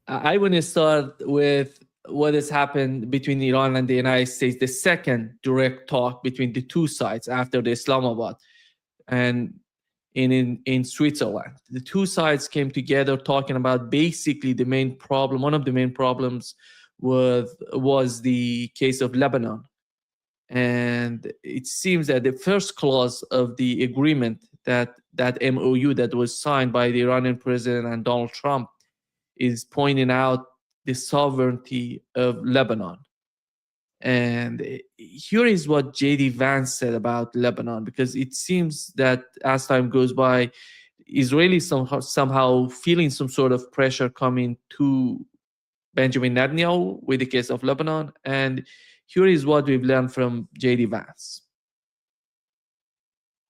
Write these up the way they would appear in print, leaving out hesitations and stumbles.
I want to start with what has happened between Iran and the United States, the second direct talk between the two sides after the Islamabad and in Switzerland. The two sides came together talking about basically the main problem. One of the main problems was the case of Lebanon. And it seems that the first clause of the agreement, that MOU that was signed by the Iranian president and Donald Trump, is pointing out the sovereignty of Lebanon. And here is what J.D. Vance said about Lebanon, because it seems that as time goes by, Israelis somehow feeling some sort of pressure coming to Benjamin Netanyahu with the case of Lebanon. And here is what we've learned from J.D. Vance.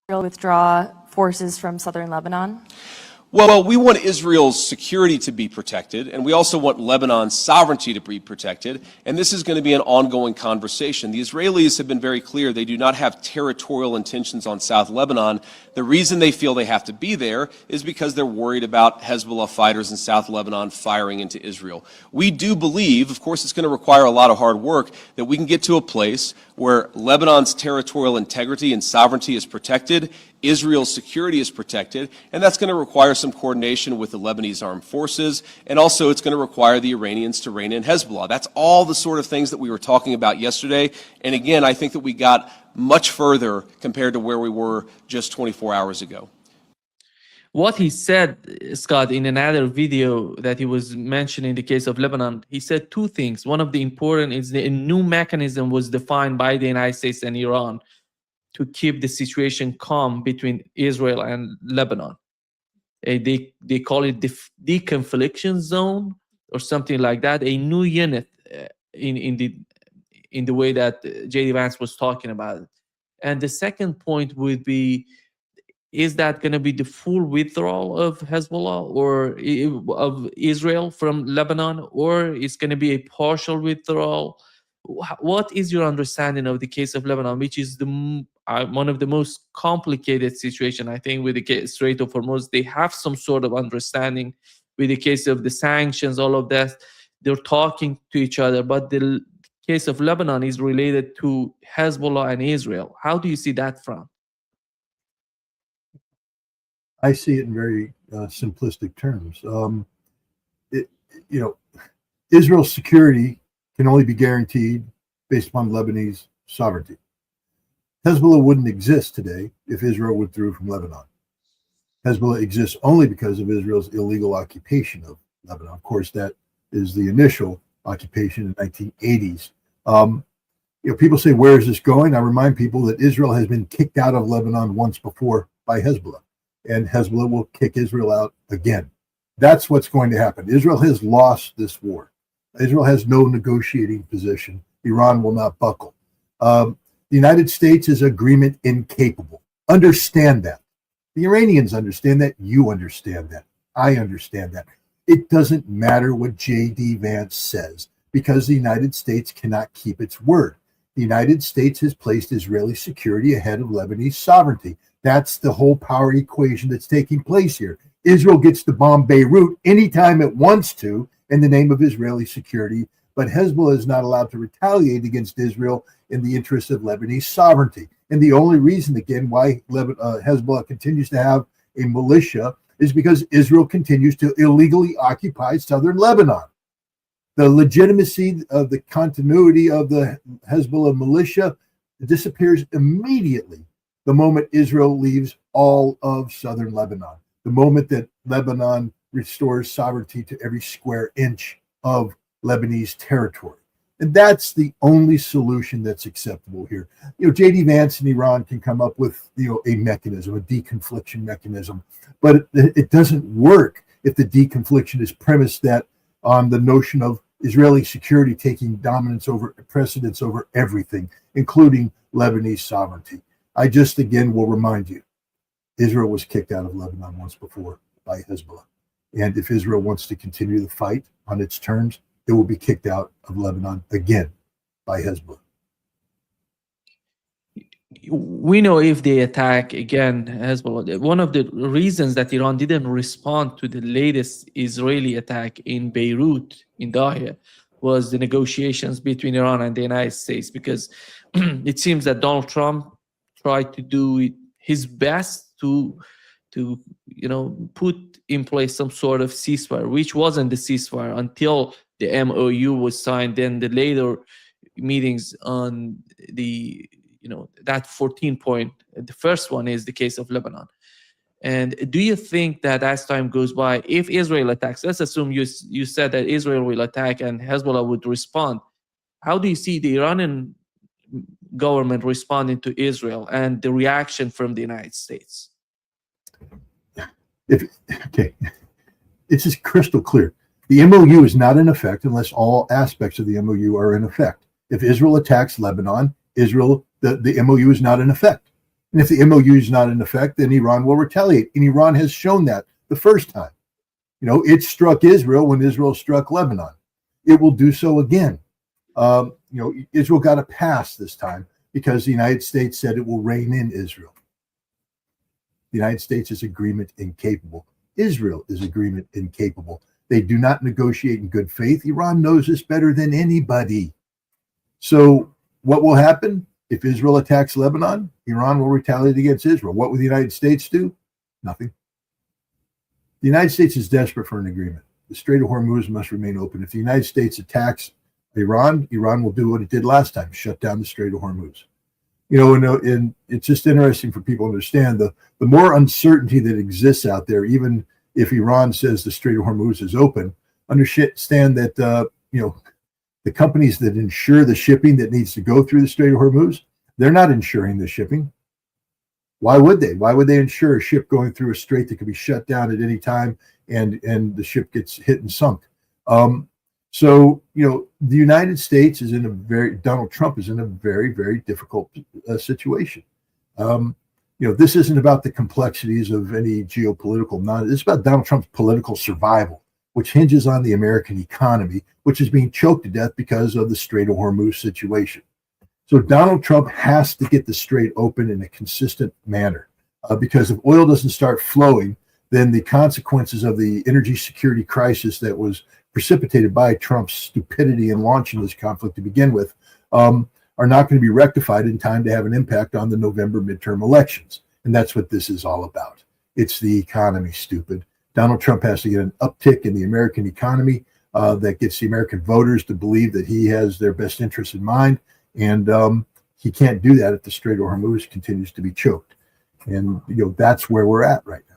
Israel withdraw forces from southern Lebanon? Well, we want Israel's security to be protected, and we also want Lebanon's sovereignty to be protected, and this is going to be an ongoing conversation. The Israelis have been very clear they do not have territorial intentions on South Lebanon. The reason they feel they have to be there is because they're worried about Hezbollah fighters in South Lebanon firing into Israel. We do believe, of course it's going to require a lot of hard work, that we can get to a place where Lebanon's territorial integrity and sovereignty is protected, Israel's security is protected, and that's going to require some coordination with the Lebanese armed forces, and also it's going to require the Iranians to rein in Hezbollah. That's all the sort of things that we were talking about yesterday, and again, I think that we got much further compared to where we were just 24 hours ago. What he said, Scott, in another video that he was mentioning the case of Lebanon, he said two things. One of the important is the new mechanism was defined by the United States and Iran to keep the situation calm between Israel and Lebanon. They call it the deconfliction zone or something like that, a new unit in the way that J.D. Vance was talking about it. And the second point would be, is that going to be the full withdrawal of Hezbollah or of Israel from Lebanon, or is going to be a partial withdrawal? What is your understanding of the case of Lebanon, which is one of the most complicated situation, I think, with the Strait of Hormuz? They have some sort of understanding with the case of the sanctions, all of that. They're talking to each other, but the case of Lebanon is related to Hezbollah and Israel. How do you see that front? I see it in very simplistic terms. Israel's security can only be guaranteed based upon Lebanese sovereignty. Hezbollah wouldn't exist today if Israel withdrew from Lebanon. Hezbollah exists only because of Israel's illegal occupation of Lebanon. Of course, that is the initial occupation in the 1980s. People say, where is this going? I remind people that Israel has been kicked out of Lebanon once before by Hezbollah, and Hezbollah will kick Israel out again. That's what's going to happen. Israel has lost this war. Israel has no negotiating position. Iran will not buckle. The United States is agreement incapable. Understand that. The Iranians understand that. You understand that. I understand that. It doesn't matter what J.D. Vance says, because the United States cannot keep its word. The United States has placed Israeli security ahead of Lebanese sovereignty. That's the whole power equation that's taking place here. Israel gets to bomb Beirut anytime it wants to in the name of Israeli security, but Hezbollah is not allowed to retaliate against Israel in the interest of Lebanese sovereignty. And the only reason, again, why Hezbollah continues to have a militia is because Israel continues to illegally occupy southern Lebanon. The legitimacy of the continuity of the Hezbollah militia disappears immediately the moment Israel leaves all of southern Lebanon, the moment that Lebanon restores sovereignty to every square inch of Lebanese territory. And that's the only solution that's acceptable here. J.D. Vance and Iran can come up with, a mechanism, a deconfliction mechanism, but it doesn't work if the deconfliction is premised on the notion of Israeli security taking precedence over everything, including Lebanese sovereignty. I just again will remind you, Israel was kicked out of Lebanon once before by Hezbollah. And if Israel wants to continue the fight on its terms, it will be kicked out of Lebanon again by Hezbollah. we know if they attack again Hezbollah, one of the reasons that Iran didn't respond to the latest Israeli attack in Beirut, in Dahia, was the negotiations between Iran and the United States, because it seems that Donald Trump tried to do his best to put in place some sort of ceasefire, which wasn't the ceasefire until the MOU was signed. Then the later meetings on the that 14 point, the first one is the case of Lebanon. And do you think that as time goes by, if Israel attacks, let's assume you said that Israel will attack and Hezbollah would respond, how do you see the Iranian government responding to Israel and the reaction from the United States? Okay, it's just crystal clear. The MOU is not in effect unless all aspects of the MOU are in effect. If Israel attacks Lebanon, the MOU is not in effect. And if the MOU is not in effect, then Iran will retaliate. And Iran has shown that the first time. It struck Israel when Israel struck Lebanon. It will do so again. Israel got a pass this time because the United States said it will rein in Israel. The United States is agreement incapable. Israel is agreement incapable. They do not negotiate in good faith. Iran knows this better than anybody. So what will happen? If Israel attacks Lebanon, Iran will retaliate against Israel. What will the United States do? Nothing. The United States is desperate for an agreement. The Strait of Hormuz must remain open. If the United States attacks Iran, Iran will do what it did last time, shut down the Strait of Hormuz. And it's just interesting for people to understand the more uncertainty that exists out there, even if Iran says the Strait of Hormuz is open, understand that, the companies that insure the shipping that needs to go through the Strait of Hormuz, they're not insuring the shipping. Why would they? Why would they insure a ship going through a strait that could be shut down at any time and the ship gets hit and sunk? So, the United States is Donald Trump is in a very, very difficult situation. This isn't about the complexities of any geopolitical it's about Donald Trump's political survival, which hinges on the American economy, which is being choked to death because of the Strait of Hormuz situation. So Donald Trump has to get the strait open in a consistent manner, because if oil doesn't start flowing, then the consequences of the energy security crisis that was precipitated by Trump's stupidity in launching this conflict to begin with are not going to be rectified in time to have an impact on the November midterm elections. And that's what this is all about. It's the economy, stupid. Donald Trump has to get an uptick in the American economy that gets the American voters to believe that he has their best interests in mind. And he can't do that if the Strait of Hormuz continues to be choked. And, that's where we're at right now.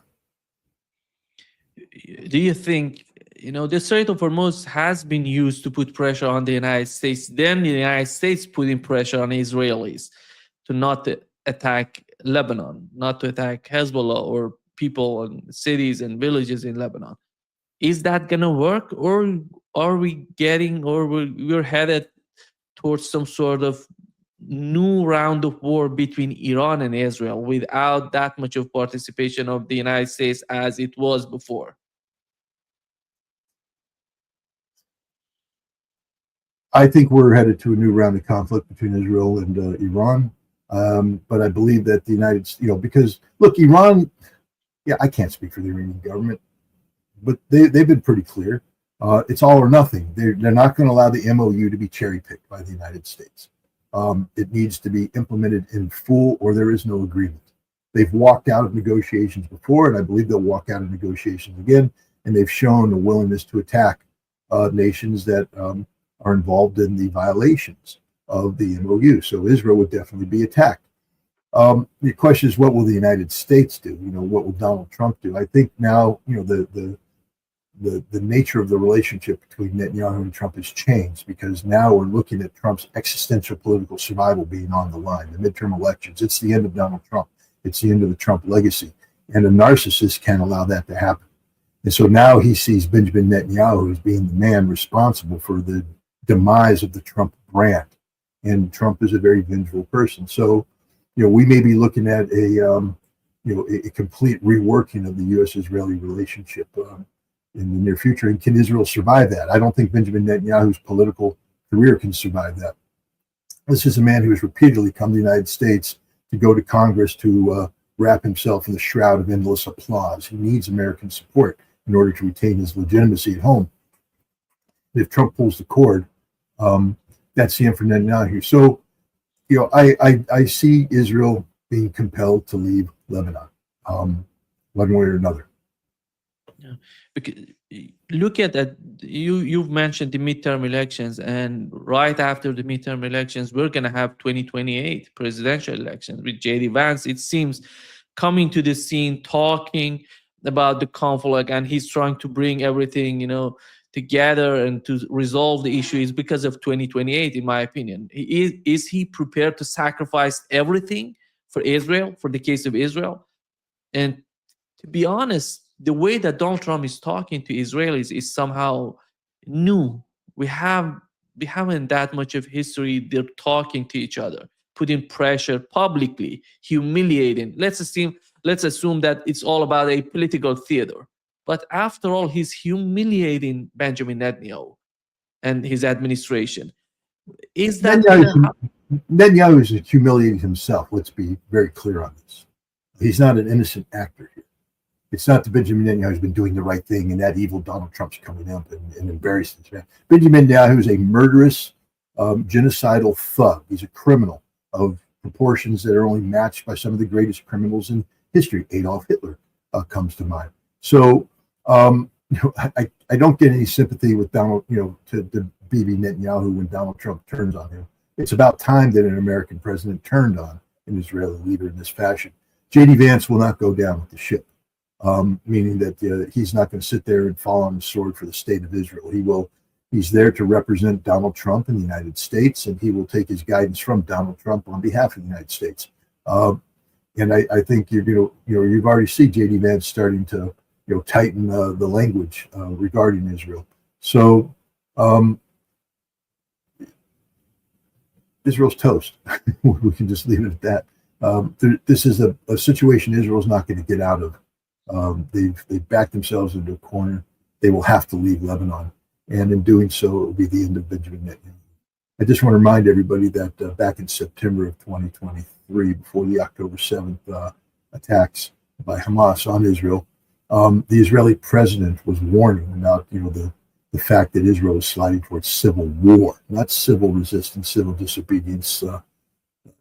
Do you think, the Strait of Hormuz has been used to put pressure on the United States, then the United States putting pressure on Israelis to not attack Lebanon, not to attack Hezbollah or people and cities and villages in Lebanon? Is that going to work, or are we we're headed towards some sort of new round of war between Iran and Israel without that much of participation of the United States as it was before? I think we're headed to a new round of conflict between Israel and Iran. But I believe that the United States, because look, Iran, I can't speak for the Iranian government, but they've been pretty clear. It's all or nothing. They're not going to allow the MOU to be cherry picked by the United States. It needs to be implemented in full, or there is no agreement. They've walked out of negotiations before, and I believe they'll walk out of negotiations again. And they've shown a willingness to attack nations that are involved in the violations of the MOU. So Israel would definitely be attacked. The question is, what will the United States do? What will Donald Trump do? I think now, the nature of the relationship between Netanyahu and Trump has changed, because now we're looking at Trump's existential political survival being on the line. The midterm elections, it's the end of Donald Trump. It's the end of the Trump legacy. And a narcissist can't allow that to happen. And so now he sees Benjamin Netanyahu as being the man responsible for the demise of the Trump brand. And Trump is a very vengeful person. So, we may be looking at a complete reworking of the U.S.-Israeli relationship in the near future. And can Israel survive that? I don't think Benjamin Netanyahu's political career can survive that. This is a man who has repeatedly come to the United States to go to Congress to wrap himself in the shroud of endless applause. He needs American support in order to retain his legitimacy at home. If Trump pulls the cord, that's the end for Netanyahu. So, I see Israel being compelled to leave Lebanon, one way or another. Yeah, because look at that. You've mentioned the midterm elections, and right after the midterm elections, we're gonna have 2028 presidential elections with JD Vance. It seems coming to the scene, talking about the conflict, and he's trying to bring everything, together and to resolve the issue. Is because of 2028, in my opinion. Is he prepared to sacrifice everything for Israel, for the case of Israel? And to be honest, the way that Donald Trump is talking to Israelis is somehow new. We haven't that much of history. They're talking to each other, putting pressure publicly, humiliating. Let's assume that it's all about a political theater. But after all, he's humiliating Benjamin Netanyahu and his administration. Is that Netanyahu is humiliating himself? Let's be very clear on this. He's not an innocent actor here. It's not that Benjamin Netanyahu has been doing the right thing and that evil Donald Trump's coming up and embarrassing this man. Benjamin Netanyahu is a murderous, genocidal thug. He's a criminal of proportions that are only matched by some of the greatest criminals in history. Adolf Hitler comes to mind. So I don't get any sympathy with Donald, to Bibi Netanyahu when Donald Trump turns on him. It's about time that an American president turned on an Israeli leader in this fashion. JD Vance will not go down with the ship, meaning that he's not going to sit there and fall on the sword for the state of Israel. He's there to represent Donald Trump in the United States, and he will take his guidance from Donald Trump on behalf of the United States. And I think you've already seen JD Vance starting to tighten the language regarding Israel. So Israel's toast. We can just leave it at that. This is a situation Israel's not going to get out of. They've backed themselves into a corner. They will have to leave Lebanon, and in doing so, it will be the end of Benjamin Netanyahu. I just want to remind everybody that back in September of 2023, before the October 7th attacks by Hamas on Israel, the Israeli president was warning about the fact that Israel is sliding towards civil war, not civil resistance, civil disobedience,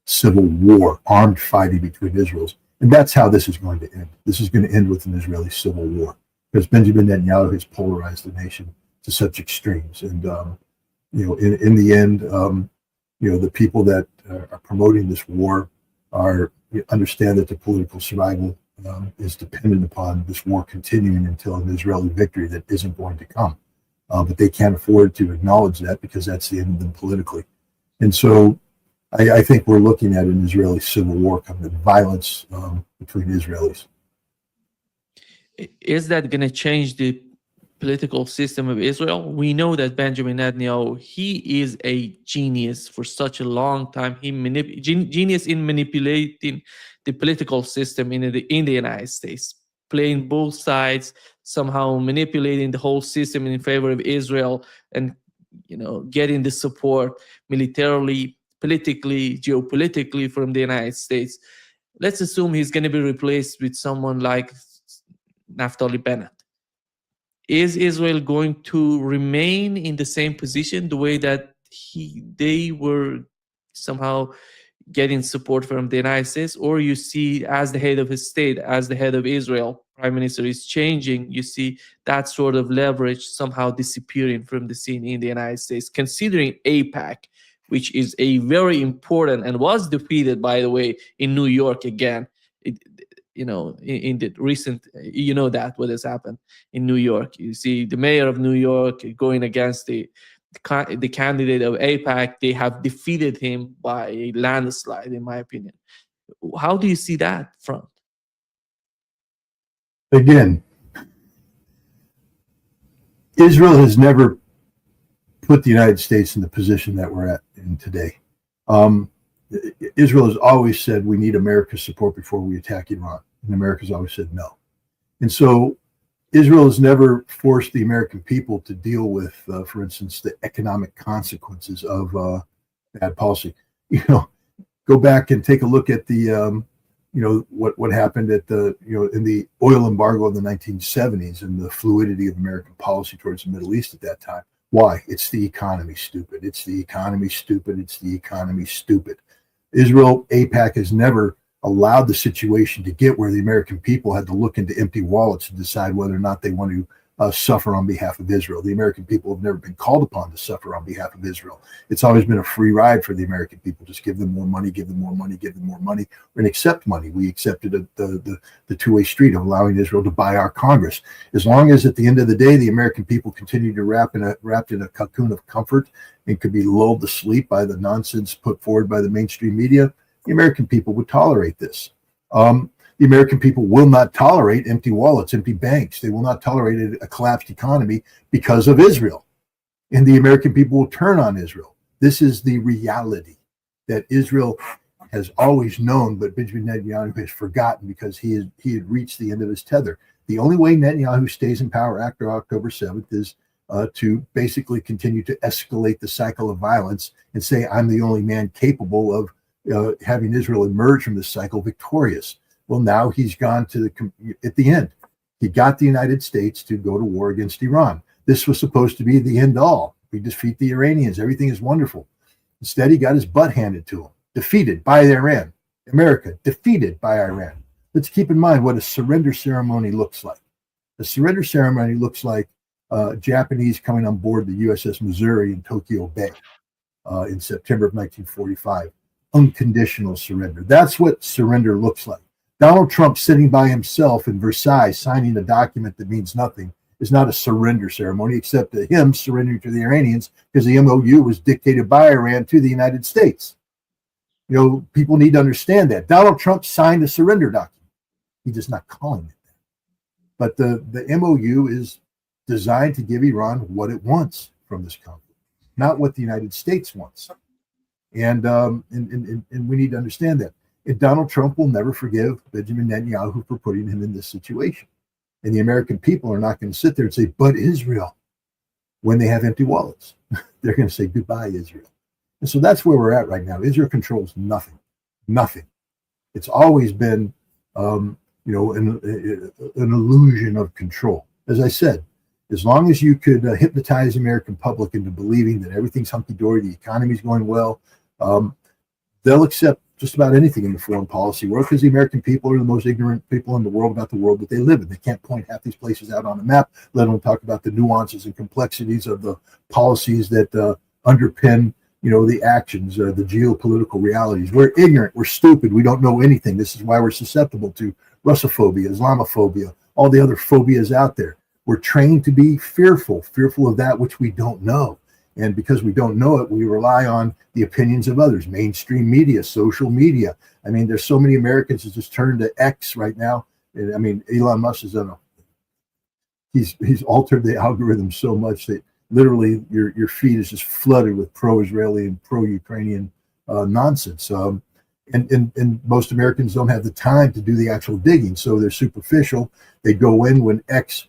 civil war, armed fighting between Israels. And that's how this is going to end. This is going to end with an Israeli civil war because Benjamin Netanyahu has polarized the nation to such extremes. And, in the end, the people that are promoting this war understand that the political survival is dependent upon this war continuing until an Israeli victory that isn't going to come. But they can't afford to acknowledge that because that's the end of them politically. And so I think we're looking at an Israeli civil war coming, violence between Israelis. Is that going to change the political system of Israel? We know that Benjamin Netanyahu, he is a genius for such a long time. Genius in manipulating the political system in the United States, playing both sides, somehow manipulating the whole system in favor of Israel, and getting the support militarily, politically, geopolitically from the United States. Let's assume he's going to be replaced with someone like Naftali Bennett. Is Israel going to remain in the same position, the way that they were somehow getting support from the United States? Or you see, as the head of his state, as the head of Israel, prime minister is changing, you see that sort of leverage somehow disappearing from the scene in the United States, considering AIPAC, which is a very important and was defeated, by the way, in New York again. In the recent, that what has happened in New York. You see the mayor of New York going against the candidate of AIPAC. They have defeated him by a landslide, in my opinion. How do you see that front? Again, Israel has never put the United States in the position that we're in today. Israel has always said we need America's support before we attack Iran, and America's always said no. And so Israel has never forced the American people to deal with, for instance, the economic consequences of bad policy. Go go back and take a look at the what happened at the in the oil embargo in the 1970s and the fluidity of American policy towards the Middle East at that time. Why? It's the economy, stupid. It's the economy, stupid. It's the economy, stupid. Israel, AIPAC has never allowed the situation to get where the American people had to look into empty wallets to decide whether or not they want to suffer on behalf of Israel. The American people have never been called upon to suffer on behalf of Israel. It's always been a free ride for the American people. Just give them more money, give them more money, give them more money, and accept money. We accepted the two-way street of allowing Israel to buy our Congress. As long as at the end of the day, the American people continue to wrapped in a cocoon of comfort and could be lulled to sleep by the nonsense put forward by the mainstream media, the American people would tolerate this. The American people will not tolerate empty wallets, empty banks. They will not tolerate a collapsed economy because of Israel. And the American people will turn on Israel. This is the reality that Israel has always known, but Benjamin Netanyahu has forgotten because he had reached the end of his tether. The only way Netanyahu stays in power after October 7th is to basically continue to escalate the cycle of violence and say, I'm the only man capable of having Israel emerge from this cycle victorious. Well, now he's gone to at the end. He got the United States to go to war against Iran. This was supposed to be the end all. We defeat the Iranians. Everything is wonderful. Instead, he got his butt handed to him, defeated by Iran. America, defeated by Iran. Let's keep in mind what a surrender ceremony looks like. A surrender ceremony looks like Japanese coming on board the USS Missouri in Tokyo Bay in September of 1945. Unconditional surrender. That's what surrender looks like. Donald Trump sitting by himself in Versailles signing a document that means nothing is not a surrender ceremony, except to him surrendering to the Iranians because the MOU was dictated by Iran to the United States. People need to understand that. Donald Trump signed a surrender document. He's just not calling it that. But the MOU is designed to give Iran what it wants from this conflict, not what the United States wants. And we need to understand that. And Donald Trump will never forgive Benjamin Netanyahu for putting him in this situation. And the American people are not going to sit there and say, but Israel, when they have empty wallets. They're going to say, goodbye, Israel. And so that's where we're at right now. Israel controls nothing. Nothing. It's always been, an illusion of control. As I said, as long as you could hypnotize the American public into believing that everything's hunky-dory, the economy's going well, they'll accept just about anything in the foreign policy world because the American people are the most ignorant people in the world about the world that they live in. They can't point half these places out on a map, let alone talk about the nuances and complexities of the policies that underpin, the actions, the geopolitical realities. We're ignorant. We're stupid. We don't know anything. This is why we're susceptible to Russophobia, Islamophobia, all the other phobias out there. We're trained to be fearful of that which we don't know. And because we don't know it, we rely on the opinions of others, mainstream media, social media. I mean, there's so many Americans that just turned to X right now. I mean, Elon Musk has done he's altered the algorithm so much that literally your feed is just flooded with pro-Israeli and pro-Ukrainian nonsense. And most Americans don't have the time to do the actual digging, so they're superficial. They go in when X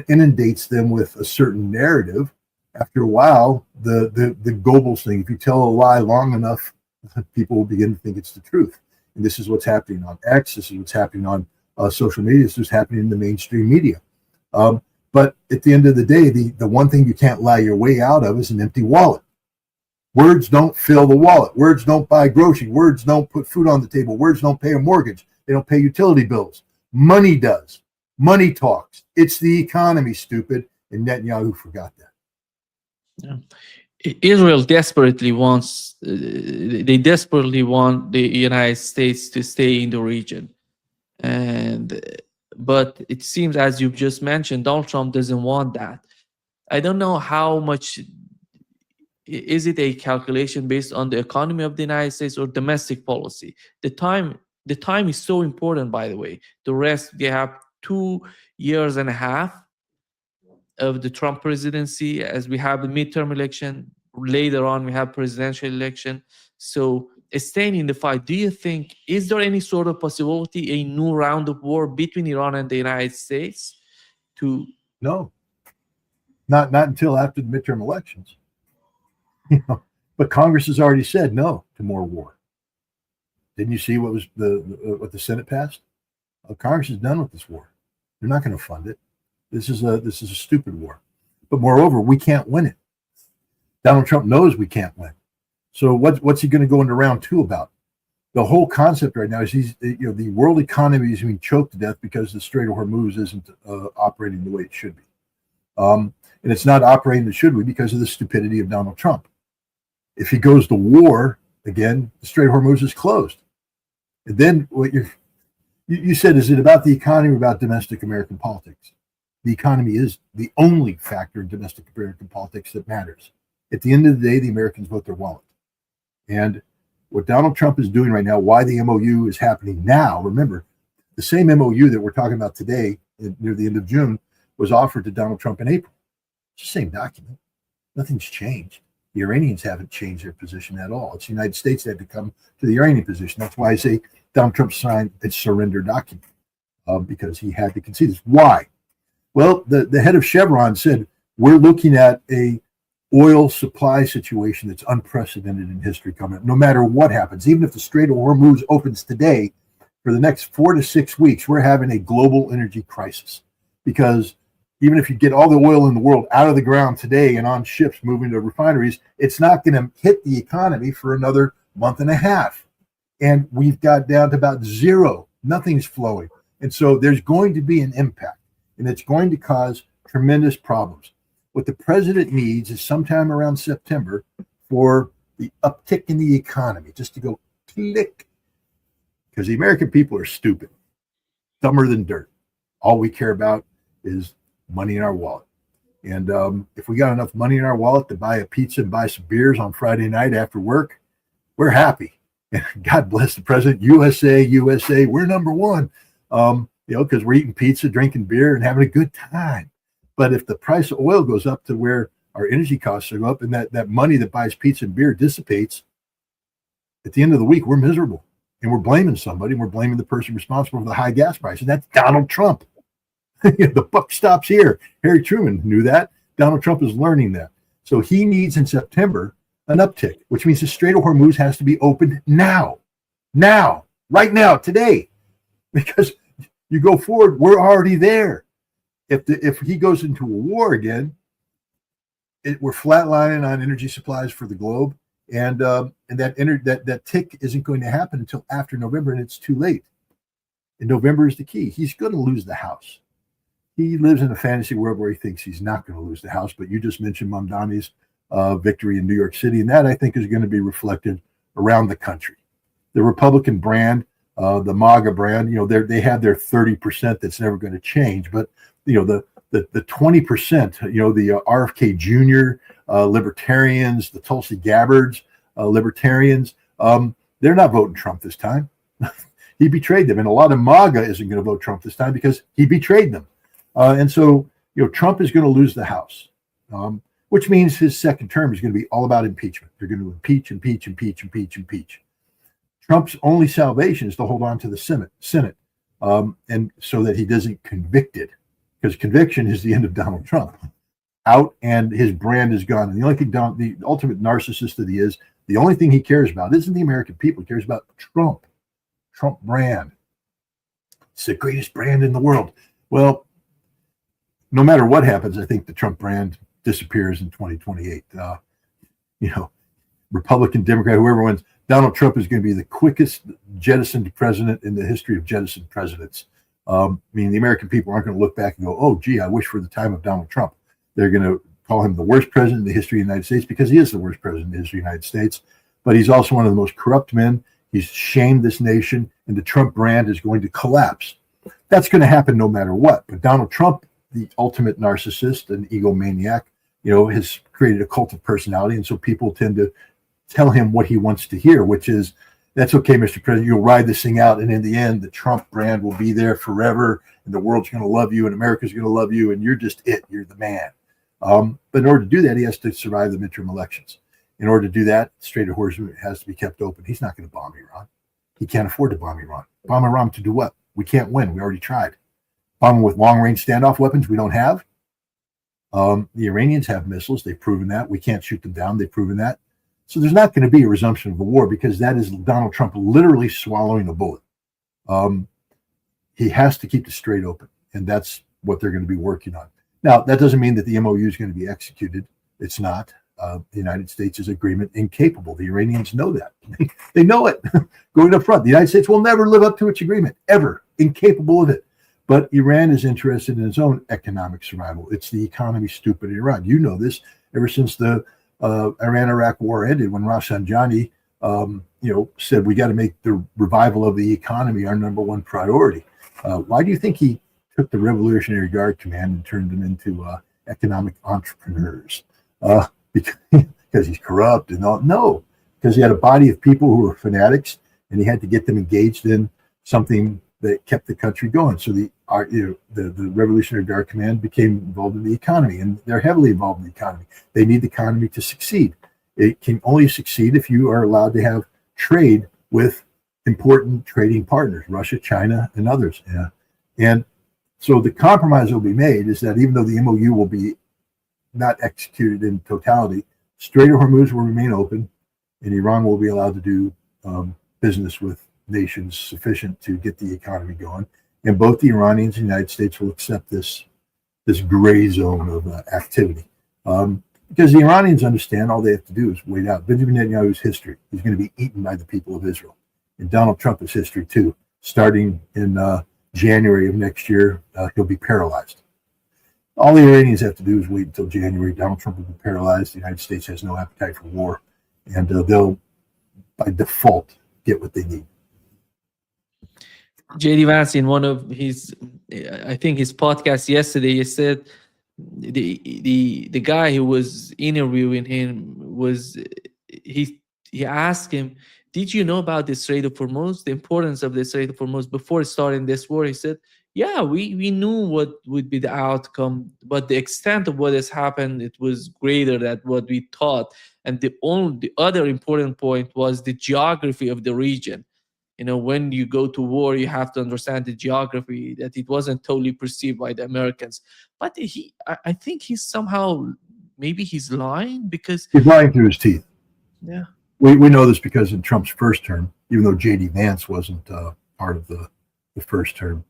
inundates them with a certain narrative. After a while, the Goebbels thing, if you tell a lie long enough, people will begin to think it's the truth. And this is what's happening on X. This is what's happening on social media. This is happening in the mainstream media. But at the end of the day, the one thing you can't lie your way out of is an empty wallet. Words don't fill the wallet. Words don't buy groceries. Words don't put food on the table. Words don't pay a mortgage. They don't pay utility bills. Money does. Money talks. It's the economy, stupid. And Netanyahu forgot that. Yeah. Israel desperately wants the United States to stay in the region, but it seems, as you've just mentioned, Donald Trump doesn't want that. I don't know how much is it a calculation based on the economy of the United States or domestic policy. The time is so important, by the way. The rest, they have 2.5 years of the Trump presidency, as we have the midterm election. Later on, we have presidential election. So staying in the fight, do you think, is there any sort of possibility, a new round of war between Iran and the United States? No, not until after the midterm elections. But Congress has already said no to more war. Didn't you see what was what the Senate passed? Congress is done with this war. They're not going to fund it. This is a stupid war. But moreover, we can't win it. Donald Trump knows we can't win. So what's he going to go into round two about? The whole concept right now is the world economy is being choked to death because the Strait of Hormuz isn't operating the way it should be. And it's not operating as it should be because of the stupidity of Donald Trump. If he goes to war again, the Strait of Hormuz is closed. And then what you said, is it about the economy or about domestic American politics? The economy is the only factor in domestic American politics that matters. At the end of the day, the Americans vote their wallet. And what Donald Trump is doing right now, why the MOU is happening now, remember, the same MOU that we're talking about today, near the end of June, was offered to Donald Trump in April. It's the same document. Nothing's changed. The Iranians haven't changed their position at all. It's the United States that had to come to the Iranian position. That's why I say Donald Trump signed a surrender document, because he had to concede this. Why? Well, the head of Chevron said, we're looking at a oil supply situation that's unprecedented in history coming up, no matter what happens. Even if the Strait of Hormuz opens today, for the next 4 to 6 weeks, we're having a global energy crisis. Because even if you get all the oil in the world out of the ground today and on ships moving to refineries, it's not going to hit the economy for another month and a half. And we've got down to about zero. Nothing's flowing. And so there's going to be an impact, and it's going to cause tremendous problems. What the president needs is sometime around September for the uptick in the economy, just to go click. Because the American people are stupid, dumber than dirt. All we care about is money in our wallet. And if we got enough money in our wallet to buy a pizza and buy some beers on Friday night after work, we're happy. And God bless the president. USA, USA, we're number one. Because we're eating pizza, drinking beer, and having a good time. But if the price of oil goes up to where our energy costs go up, and that money that buys pizza and beer dissipates, at the end of the week, we're miserable. And we're blaming somebody, and we're blaming the person responsible for the high gas price. And that's Donald Trump. The buck stops here. Harry Truman knew that. Donald Trump is learning that. So he needs in September an uptick, which means the Strait of Hormuz has to be opened now, right now, today. Because you go forward, we're already there. If he goes into a war again, we're flatlining on energy supplies for the globe, and that tick isn't going to happen until after November, and it's too late. And November is the key. He's going to lose the House. He lives in a fantasy world where he thinks he's not going to lose the House. But you just mentioned Mamdani's victory in New York City, and that I think is going to be reflected around the country. The Republican brand, the MAGA brand, they have their 30% that's never going to change, but the 20%, the RFK Jr. Libertarians, the Tulsi Gabbards Libertarians, they're not voting Trump this time. He betrayed them, and a lot of MAGA isn't going to vote Trump this time because he betrayed them. And so, Trump is going to lose the House, which means his second term is going to be all about impeachment. They're going to impeach. Trump's only salvation is to hold on to the Senate, and so that he doesn't convicted, because conviction is the end of Donald Trump. Out, and his brand is gone. And the only thing, the ultimate narcissist that he is, the only thing he cares about isn't the American people. He cares about Trump brand. It's the greatest brand in the world. Well, no matter what happens, I think the Trump brand disappears in 2028. Republican, Democrat, whoever wins, Donald Trump is going to be the quickest jettisoned president in the history of jettisoned presidents. The American people aren't going to look back and go, oh, gee, I wish for the time of Donald Trump. They're going to call him the worst president in the history of the United States, because he is the worst president in the history of the United States. But he's also one of the most corrupt men. He's shamed this nation, and the Trump brand is going to collapse. That's going to happen no matter what. But Donald Trump, the ultimate narcissist and egomaniac, has created a cult of personality. And so people tend to tell him what he wants to hear, which is, that's okay, Mr. President, you'll ride this thing out. And in the end, the Trump brand will be there forever, and the world's going to love you, and America's going to love you, and you're just it. You're the man. But in order to do that, he has to survive the midterm elections. In order to do that, Strait of Hormuz has to be kept open. He's not going to bomb Iran. He can't afford to bomb Iran. Bomb Iran to do what? We can't win. We already tried. Bomb with long-range standoff weapons we don't have. The Iranians have missiles. They've proven that. We can't shoot them down. They've proven that. So there's not going to be a resumption of the war because that is Donald Trump literally swallowing a bullet. He has to keep the strait open, and that's what they're going to be working on. Now, that doesn't mean that the MOU is going to be executed. It's not. The United States' agreement incapable. The Iranians know that. They know it going up front. The United States will never live up to its agreement, ever. Incapable of it. But Iran is interested in its own economic survival. It's the economy stupid in Iran. You know this ever since the Iran-Iraq war ended, when Rafsanjani said we got to make the revival of the economy our number one priority. Why do you think he took the Revolutionary Guard Command and turned them into economic entrepreneurs? Because he's corrupt and all? No, because he had a body of people who were fanatics, and he had to get them engaged in something that kept the country going. So the Revolutionary Guard Command became involved in the economy, and they're heavily involved in the economy. They need the economy to succeed. It can only succeed if you are allowed to have trade with important trading partners, Russia, China, and others. And so the compromise that will be made is that even though the MOU will be not executed in totality, Strait of Hormuz will remain open, and Iran will be allowed to do business with nations sufficient to get the economy going. And both the Iranians and the United States will accept this gray zone of activity. Because the Iranians understand all they have to do is wait out. Benjamin Netanyahu's history. He's going to be eaten by the people of Israel. And Donald Trump is history too. Starting in January of next year, he'll be paralyzed. All the Iranians have to do is wait until January. Donald Trump will be paralyzed. The United States has no appetite for war. And they'll, by default, get what they need. JD Vance, in one of his, I think his podcast yesterday, he said the guy who was interviewing him was, he asked him, did you know about the Strait of Hormuz, the importance of the Strait of Hormuz before starting this war? He said, yeah, we knew what would be the outcome, but the extent of what has happened, it was greater than what we thought. And the other important point was the geography of the region. You know, when you go to war, you have to understand the geography, that it wasn't totally perceived by the Americans. But I think he's somehow, maybe he's lying, because he's lying through his teeth. Yeah. We know this because in Trump's first term, even though J.D. Vance wasn't part of the first term,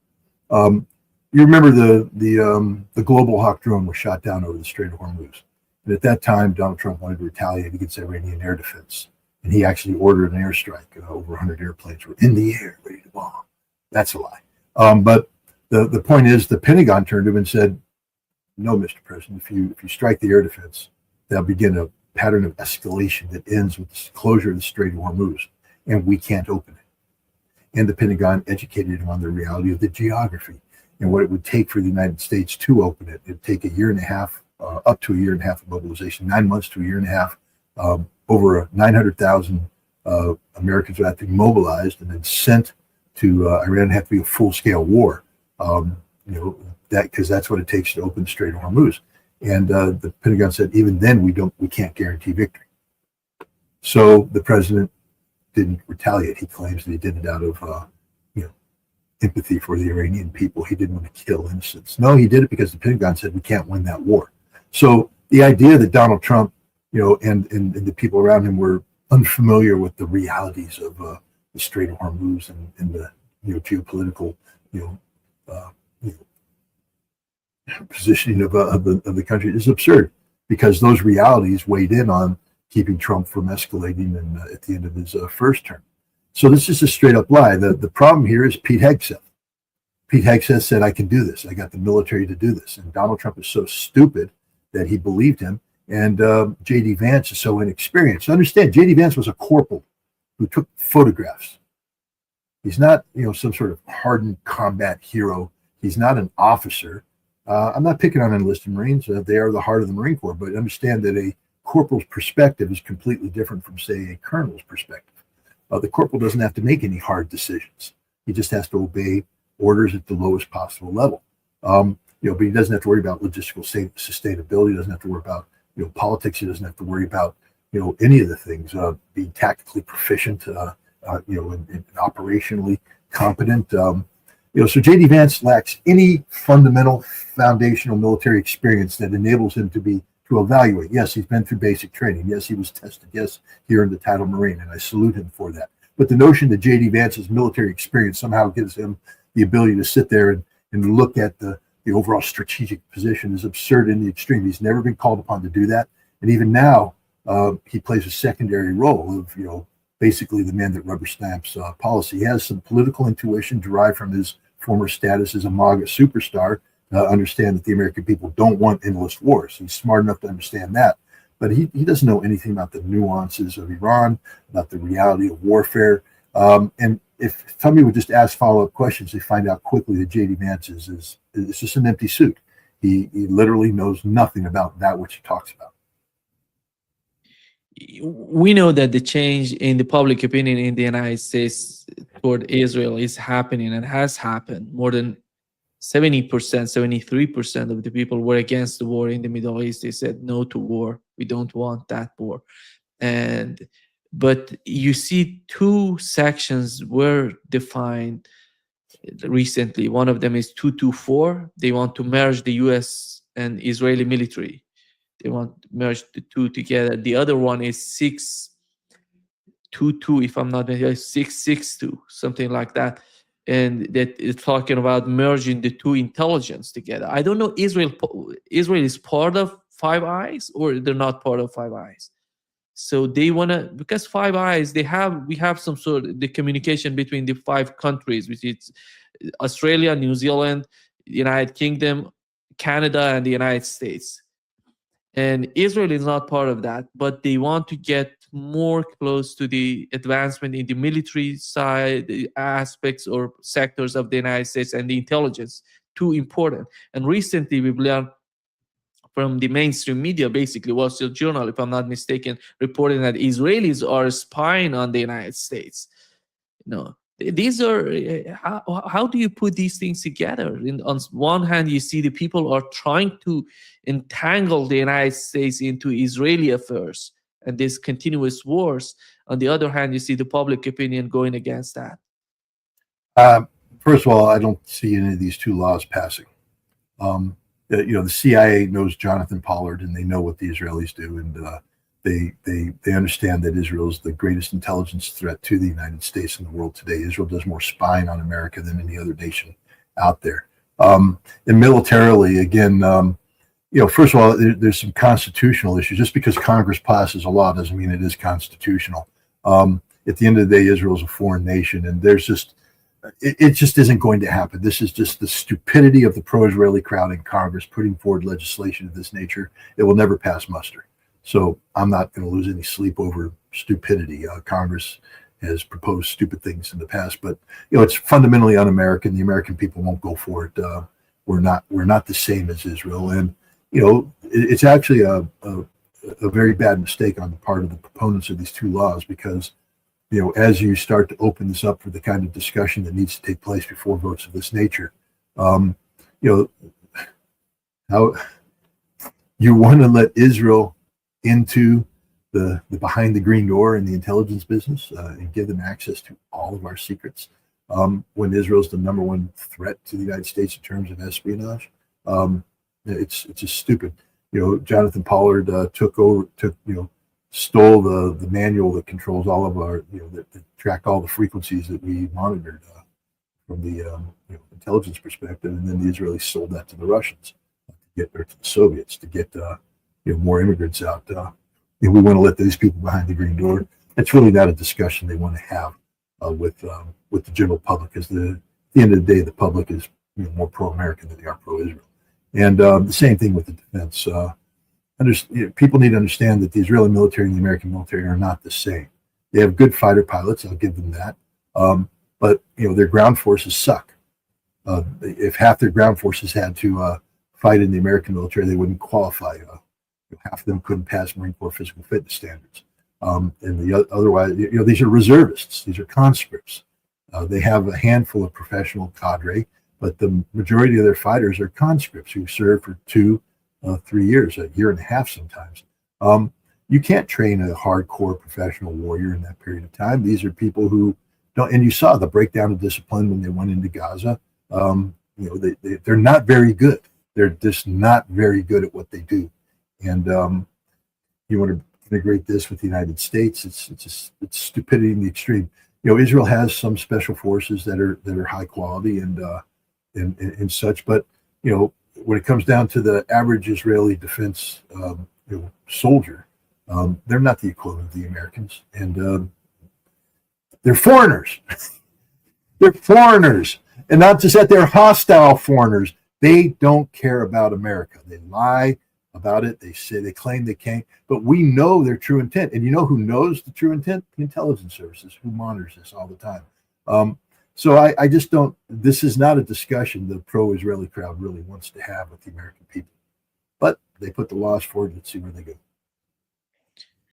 you remember the Global Hawk drone was shot down over the Strait of Hormuz. And at that time, Donald Trump wanted to retaliate against Iranian air defense. And he actually ordered an airstrike. Over 100 airplanes were in the air, ready to bomb. That's a lie. But the point is, the Pentagon turned to him and said, no, Mr. President, if you strike the air defense, that'll begin a pattern of escalation that ends with the closure of the Strait of Hormuz, and we can't open it. And the Pentagon educated him on the reality of the geography and what it would take for the United States to open it. It'd take a year and a half, up to a year and a half of mobilization, 9 months to a year and a half. Over 900,000 Americans would have to be mobilized and then sent to Iran. Have to be a full-scale war, because that's what it takes to open the Strait of Hormuz. And the Pentagon said, even then, we can't guarantee victory. So the president didn't retaliate. He claims that he did it out of empathy for the Iranian people. He didn't want to kill innocents. No, he did it because the Pentagon said we can't win that war. So the idea that Donald Trump, and the people around him were unfamiliar with the realities of the Strait of Hormuz and the geopolitical positioning of the country is absurd, because those realities weighed in on keeping Trump from escalating at the end of his first term. So this is a straight up lie. The problem here is Pete Hegseth. Pete Hegseth said, I can do this. I got the military to do this. And Donald Trump is so stupid that he believed him. And J.D. Vance is so inexperienced. Understand, J.D. Vance was a corporal who took photographs. He's not, some sort of hardened combat hero. He's not an officer. I'm not picking on enlisted Marines. They are the heart of the Marine Corps. But understand that a corporal's perspective is completely different from, say, a colonel's perspective. The corporal doesn't have to make any hard decisions. He just has to obey orders at the lowest possible level. But he doesn't have to worry about logistical sustainability. He doesn't have to worry about politics. He doesn't have to worry about any of the things. Being tactically proficient, and operationally competent. So J.D. Vance lacks any fundamental foundational military experience that enables him to be to evaluate. Yes, he's been through basic training. Yes, he was tested. Yes, he earned the title Marine, and I salute him for that. But the notion that J.D. Vance's military experience somehow gives him the ability to sit there and look at the overall strategic position is absurd in the extreme. He's never been called upon to do that. And even now, he plays a secondary role of, basically the man that rubber stamps policy. He has some political intuition derived from his former status as a MAGA superstar, understand that the American people don't want endless wars. He's smart enough to understand that. But he doesn't know anything about the nuances of Iran, about the reality of warfare. And if somebody would just ask follow-up questions, they find out quickly that J.D. Vance is just an empty suit. He literally knows nothing about that which he talks about. We know that the change in the public opinion in the United States toward Israel is happening and has happened. More than 70%, 73% of the people were against the war in the Middle East. They said no to war. We don't want that war. But you see two sections were defined recently. One of them is 224. They want to merge the US and Israeli military. They want to merge the two together. The other one is 622, if I'm not mistaken, 662, something like that. And that is talking about merging the two intelligence together. I don't know, Israel is part of Five Eyes, or they're not part of Five Eyes. So they want to, because Five Eyes, we have some sort of the communication between the five countries, which is Australia, New Zealand, United Kingdom, Canada, and the United States. And Israel is not part of that, but they want to get more close to the advancement in the military side, the aspects or sectors of the United States, and the intelligence, too important. And recently we've learned from the mainstream media, basically Wall Street Journal, if I'm not mistaken, reporting that Israelis are spying on the United States. These are, how do you put these things together? On one hand, you see the people are trying to entangle the United States into Israeli affairs and these continuous wars. On the other hand, you see the public opinion going against that. First of all, I don't see any of these two laws passing. The CIA knows Jonathan Pollard, and they know what the Israelis do, and they understand that Israel is the greatest intelligence threat to the United States and the world today. Israel does more spying on America than any other nation out there. And militarily, again, first of all, there's some constitutional issues. Just because Congress passes a law doesn't mean it is constitutional. At the end of the day, Israel is a foreign nation, and it just isn't going to happen. This is just the stupidity of the pro-Israeli crowd in Congress putting forward legislation of this nature. It will never pass muster. So I'm not going to lose any sleep over stupidity. Congress has proposed stupid things in the past, but it's fundamentally un-American. The American people won't go for it. We're not the same as Israel, and it's actually a very bad mistake on the part of the proponents of these two laws, because as you start to open this up for the kind of discussion that needs to take place before votes of this nature, how you want to let Israel into the behind the green door in the intelligence business and give them access to all of our secrets when Israel's the number one threat to the United States in terms of espionage. It's just stupid. Jonathan Pollard stole the manual that controls all of our, that track all the frequencies that we monitored from the intelligence perspective, and then the Israelis sold that to the Russians, to the Soviets, to get more immigrants out. We want to let these people behind the green door. It's really not a discussion they want to have with the general public, because at the end of the day, the public is more pro-American than they are pro-Israel. And the same thing with the defense. People need to understand that the Israeli military and the American military are not the same. They have good fighter pilots, I'll give them that. But their ground forces suck. If half their ground forces had to fight in the American military, they wouldn't qualify. Half of them couldn't pass Marine Corps physical fitness standards. And otherwise, these are reservists. These are conscripts. They have a handful of professional cadre, but the majority of their fighters are conscripts who serve for 2-3 years, a year and a half sometimes. You can't train a hardcore professional warrior in that period of time. These are people who don't, and you saw the breakdown of discipline when they went into Gaza. They're not very good. They're just not very good at what they do. And you want to integrate this with the United States? It's stupidity in the extreme. Israel has some special forces that are high quality and such, but when it comes down to the average Israeli defense soldier, they're not the equivalent of the Americans, and they're foreigners. They're foreigners, and not just that, they're hostile foreigners. They don't care about America. They lie about it. They claim they can't, but we know their true intent. And you know who knows the true intent? The intelligence services, who monitors this all the time. So I just don't. This is not a discussion the pro-Israeli crowd really wants to have with the American people. But they put the laws forward. Let's see where they go.